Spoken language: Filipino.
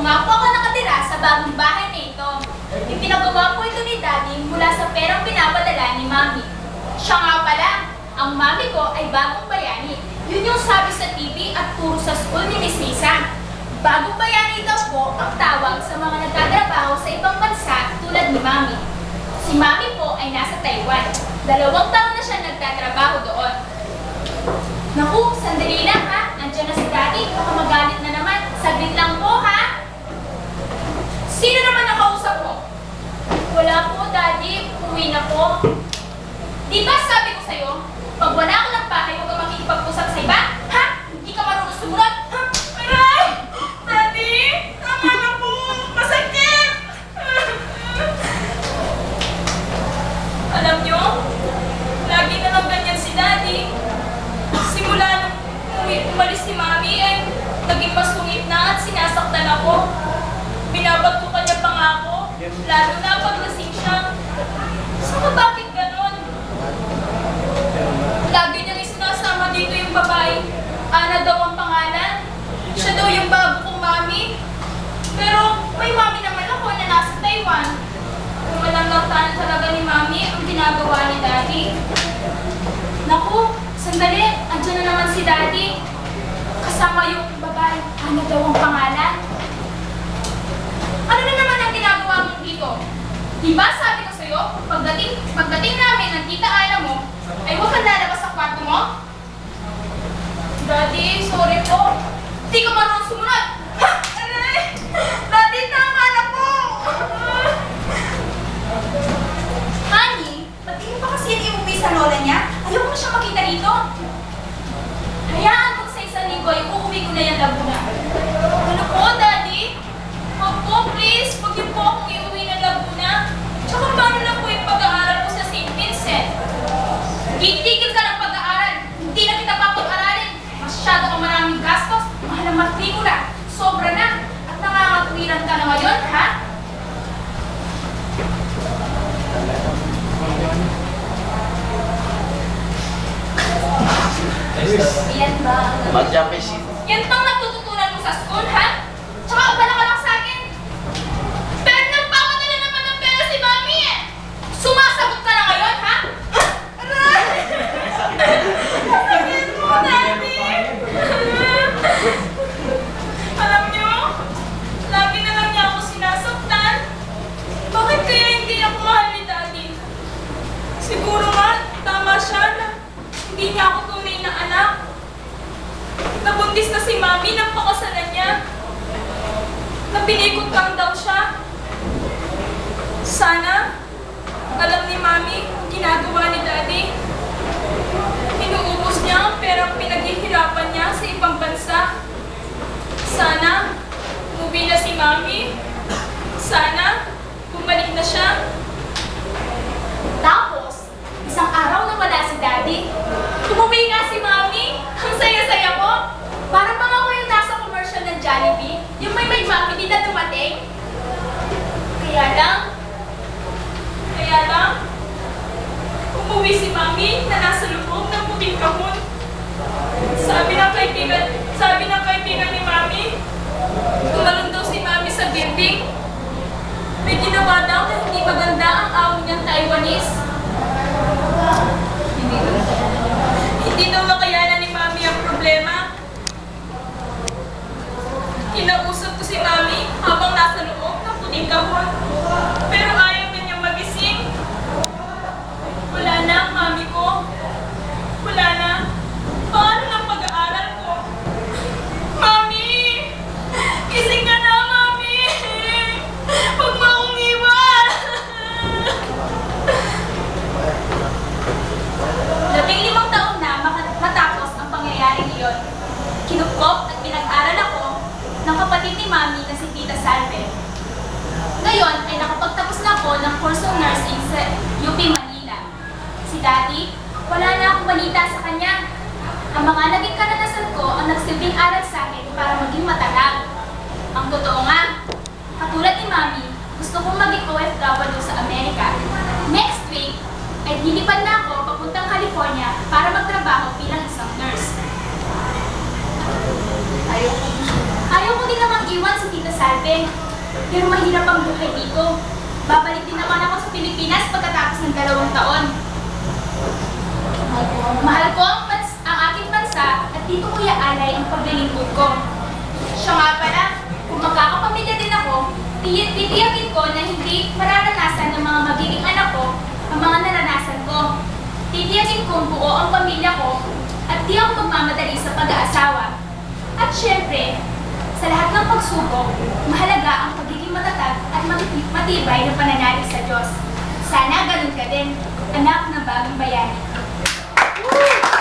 nga po ako nakatira sa bagong bahay na ito. Ipinagawa po ito ni Daddy mula sa perang pinapadala ni Mami. Siya nga pala, ang Mami ko ay bagong bayani. Yun yung sabi sa TV at puro sa school ni Miss Lisa. Bagong bayani daw po ang tawag sa mga nagtatrabaho sa ibang bansa tulad ni Mami. Si Mami po ay nasa Taiwan. 2 taon na siya nagtatrabaho doon. Naku, sandali lang ha. Andiyan na si Daddy. Baka magalit na naman. Saglit lang po ha. Sino naman nakausap mo? Wala po, Daddy. Uwi na po. Di ba sabi ko sa'yo, pag wala ako ng bahay, huwag ka makikipag-usap sa iba? Ha? Hindi ka marunong sumunod? Ha? Aray! Daddy! Tama na po! Masakit! Alam nyo, lagi na lang ganyan si Daddy. Simula nung umalis si Mami, ay naging masungit na at sinasaktan ako. Binabagtukan niya pa nga ako, lalo na pag lasing siya. Saka bakit ganon? Lagi niyang isinasama dito yung babae. Ana daw ang pangalan. Siya daw yung bago kong Mami. Pero may Mami naman ako na nasa Taiwan. Kung walang lang talaga ni Mami ang ginagawa ni Daddy. Naku, sandali. Andiyan na naman si Daddy. Kasama yung babae. Ana daw ang pangalan. Ano na naman ang ginagawa mo dito? Diba sabi ko sa'yo, pagdating namin ng tita Ana mo, ay huwag kang lalabas sa kwarto mo? Daddy, sorry po. Di ka marunong sumunod. Ha? Aray! Daddy, tama na po! Honey, ba't di mo pa kasi yan iuwi sa lola niya? Ayoko na siya makita rito. Hayaan mo sa isang linggo, uuwi ko na yan Laguna. Ano po, Daddy? Huwag po, please. Huwag niyo po akong iuwi ng Laguna. Tsaka paano lang po yung pag-aaral ko sa St. Vincent? Titigil ka ng pag-aaral. Hindi na kita papag-aralin. Masyado kang maraming gastos. Mahal ang matrikula. Sobra na. At nangangatwiran ka na ngayon, ha? Yan ba? Yan bang natututunan mo sa school, ha? Tsaka abala ka lang sa akin. Pero nagpapadala naman ng pera si Mami eh. Sumasagot ka na ngayon, ha? Aray! Sakit mo, Daddy! Alam niyo, lagi na lang niya ako sinasaktan. Bakit kaya hindi ako mahal ni Daddy? Siguro nga, tama siya na hindi niya ako tunay na anak. Nabuntis na si Mami nang pakasalan niya. Napinikot lang daw siya. Sana, alam ni Mami ang ginagawa ni Daddy. Inuubos niya ang perang pinaghihirapan niya sa ibang bansa. Sana, umuwi na si Mami. Sana, bumalik na siya. Tapos, isang araw na wala si Daddy. Umuwi nga si Mami. Ang saya-saya ko. Parang mga ako yung nasa commercial ng Jollibee. Yung may Mami di na dumating. Kaya lang, umuwi si Mami na nasa loob ng puting kahon. Sabi ng kaibigan ni Mami, tumalon daw si Mami sa building. May ginawa daw na hindi maganda ang amo niyang Taiwanese. Hindi daw makayanan ni Mami ang problema. Kinausap ko si Mami habang nasa loob ng puting kahon. Pero ayaw na niyang magising. Wala na ang Mami ko. Wala na. Paano ng pag-aaral ko? Mami! Gising ka na, Mami! Huwag mo akong iwan! 15 taon na matapos ang pangyayaring iyon. Kinupkop at pinag-aral ako ng kapatid ni Mami na si Tita Salve. Ngayon ay nakapagtapos na ako ng kursong nursing sa UP Manila. Si Daddy, wala na akong balita sa kanya. Ang mga naging karanasan ko ang nagsilbing aral sa akin para maging matatag. Ang totoo nga, katulad ni Mami, gusto kong maging OFW sa Amerika. Next week, ay lilipad na ako papuntang California para magtrabaho bilang isang nurse. Ayaw ko din namang iwan si Tita Salve. Pero mahirap ang buhay dito. Babalik din naman ako sa Pilipinas pagkatapos ng 2 taon. Mahal ko ang aking bansa at dito ko iaalay ang paglilingkod ko. Siya nga pala, kung magkakapamilya din ako, titiyakin ko na hindi mararanasan ng mga magiging anak ko ang mga naranasan ko. Titiyakin kong buo ang pamilya ko at di ako magmamadali sa pag-aasawa. At syempre, sa lahat ng pagsubok, mahalaga ang pagiging matatag at matibay na pananalig sa Diyos. Sana ganun ka din, anak ng bagong bayani. Woo!